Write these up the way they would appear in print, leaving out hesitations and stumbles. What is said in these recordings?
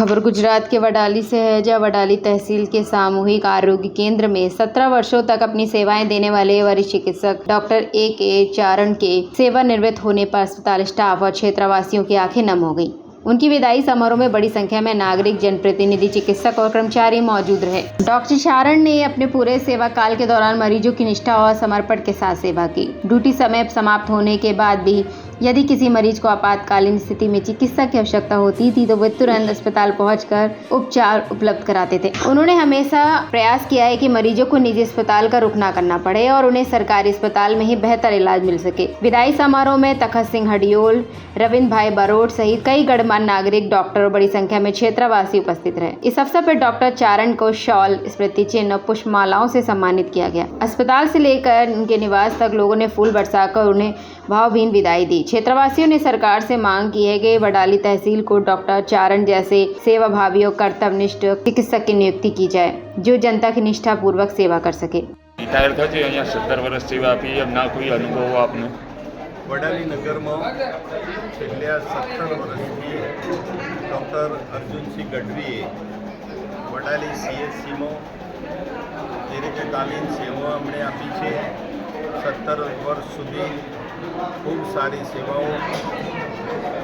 खबर गुजरात के वडाली से है, जहाँ वडाली तहसील के सामूहिक आरोग्य केंद्र में 17 वर्षों तक अपनी सेवाएं देने वाले वरिष्ठ चिकित्सक डॉक्टर ए चारण के सेवानिवृत्त होने पर अस्पताल स्टाफ और क्षेत्रवासियों की आंखें नम हो गईं। उनकी विदाई समारोह में बड़ी संख्या में नागरिक, जनप्रतिनिधि, चिकित्सक और कर्मचारी मौजूद रहे। डॉक्टर चारण ने अपने पूरे सेवा काल के दौरान मरीजों की निष्ठा और समर्पण के साथ सेवा की। ड्यूटी समय समाप्त होने के बाद भी यदि किसी मरीज को आपातकालीन स्थिति में चिकित्सा की आवश्यकता होती थी तो वे तुरंत अस्पताल पहुंचकर उपचार उपलब्ध कराते थे। उन्होंने हमेशा प्रयास किया है कि मरीजों को निजी अस्पताल का रुख ना करना पड़े और उन्हें सरकारी अस्पताल में ही बेहतर इलाज मिल सके। विदाई समारोह में तखत सिंह हडियोल, रविंद्र भाई बरोट सहित कई गणमान्य नागरिक, डॉक्टर और बड़ी संख्या में क्षेत्रवासी उपस्थित रहे। इस अवसर पर डॉक्टर चारण को शॉल, स्मृति चिन्ह और पुष्पमालाओं से सम्मानित किया गया। अस्पताल से लेकर उनके निवास तक लोगों ने फूल बरसाकर उन्हें भावभीनी विदाई दी। क्षेत्रवासियों ने सरकार से मांग की है कि वडाली तहसील को डॉक्टर चारण जैसे सेवाभावी और कर्तव्यनिष्ठ चिकित्सक की नियुक्ति की जाए, जो जनता की निष्ठापूर्वक सेवा कर सके। रिटायर थते अहींया 17 वर्ष सेवा आपी, एमना कोई अनुभव आपने? वडाली नगરમાં છેલ્લા 17 વર્ષથી ડૉક્ટર અર્જુનસિંહ ગઢવીએ વડાલી CHCમાં દીર્ઘકાલીન સેવા અમને આપી છે। 17 વર્ષ સુધી ખૂબ સારી સેવાઓ,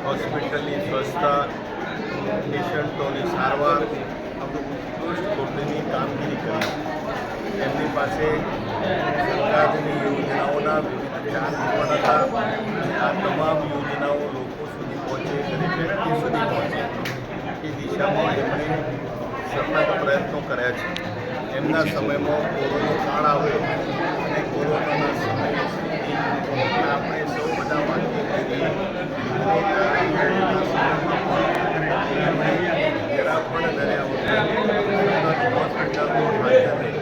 હોસ્પિટલની સ્વચ્છતા, પેશન્ટોની સારવાર, ઉત્કૃષ્ટ કોટીની કામગીરી કરી। એમની પાસે સરકારની યોજનાઓના વિવિધ ચાર્જ પણ હતા અને આ તમામ યોજનાઓ લોકો સુધી પહોંચે, દરેક વ્યક્તિ સુધી પહોંચે એ દિશામાં એમણે સતત પ્રયત્નો કર્યા છે। એમના સમયમાં કોરોના કાળ આવ્યો અને કોરોનાના સમય સુધી આપણે સૌ બધા વાંચી કરીએ જરા પણ ડર્યા વગર હોસ્પિટલમાં હાજર રહી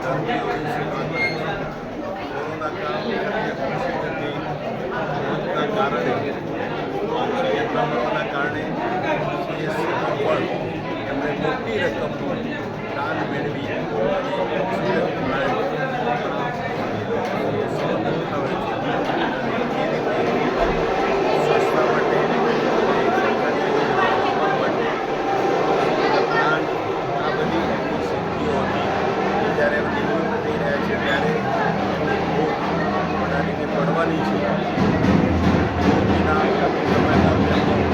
દર્દીઓની સેવા કરી। કોરોના કારણે ક્ષેત્રના કારણે CHCમાં પણ એમણે મોટી રકમનું દાન મેળવી સ્વચ્છતા માટે, આ બધી એમની સિદ્ધિઓ હતી। જ્યારે નિવૃત્ત થઈ રહ્યા છે ત્યારે એમની ભોગ વડાલીને પડવાની છે। નિવૃત્તિના સમયમાં તેમનું ગયું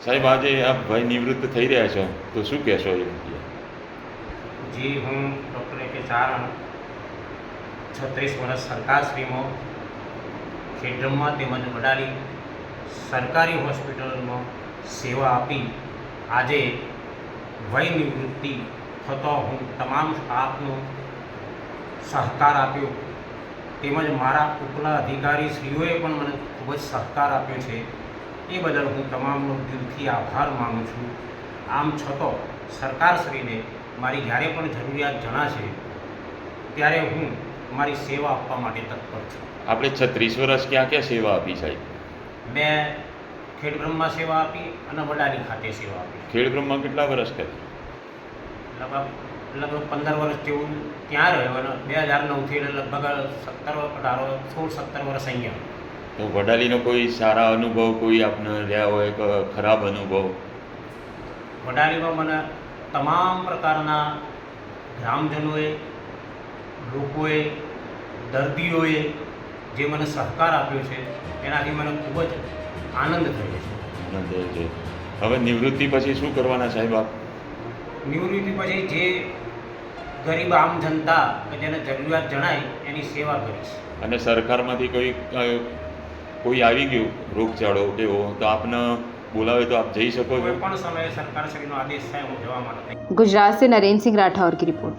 સાહેબ, આજે આપ ભાઈ નિવૃત્ત થઈ રહ્યા છો તો શું કહેશો? जी हूँ डॉक्टर ए चारण 36 वर्ष सरकारश्रीમાં ખેડબ્રહ્મા તેમજ વડાલી સરકારી હોસ્પિટલમાં સેવા આપી આજે વય નિવૃત્તિ થતો હું તમામ સ્ટાફનો સહકાર આપ્યો તેમજ મારા ઉપલા અધિકારીશ્રીઓએ પણ મને ખૂબ જ સહકાર આપ્યો છે। એ બદલ હું તમામનો દિલથી આભાર માનું છું। આમ છતાં સરકારશ્રીને મારી જ્યારે પણ જરૂરિયાત જણાશે ત્યારે હું મારી સેવા આપવા માટે તત્પર છું। આપણે 36 વર્ષ ક્યાં ક્યાં સેવા આપી સાહેબ? મેં ખેડબ્રહ્મા સેવા આપી અને વડાલી ખાતે સેવા આપી। ખેડબ્રહ્મા કેટલા વર્ષ કરી? લગભગ 15 વર્ષ જેવું ત્યાં રહ્યો અને 2009થી લગભગ 16-17 વર્ષ અહીંયા। તો વડાલીનો કોઈ સારા અનુભવ કોઈ આપને રહ્યા હોય કે ખરાબ અનુભવ? વડાલીમાં મને તમામ પ્રકારના ગ્રામજનોએ, લોકોએ, દર્દીઓએ જે મને સહકાર આપ્યો છે એનાથી મને ખૂબ જ આનંદ થયો છે। હવે નિવૃત્તિ પછી શું કરવાના સાહેબ આપ? નિવૃત્તિ પછી જે ગરીબ આમ જનતા કે જેને જરૂરિયાત જણાય એની સેવા કરીશ। અને સરકારમાંથી કોઈ આવી ગયું રોગચાળો કેવો તો આપને બોલાવે તો आप જઈ શકો છો? કોઈ પણ સમયે સરકારશ્રીનો આદેશ થાય હું જવા માટે। गुजरात से नरेंद्र सिंह राठौर की रिपोर्ट।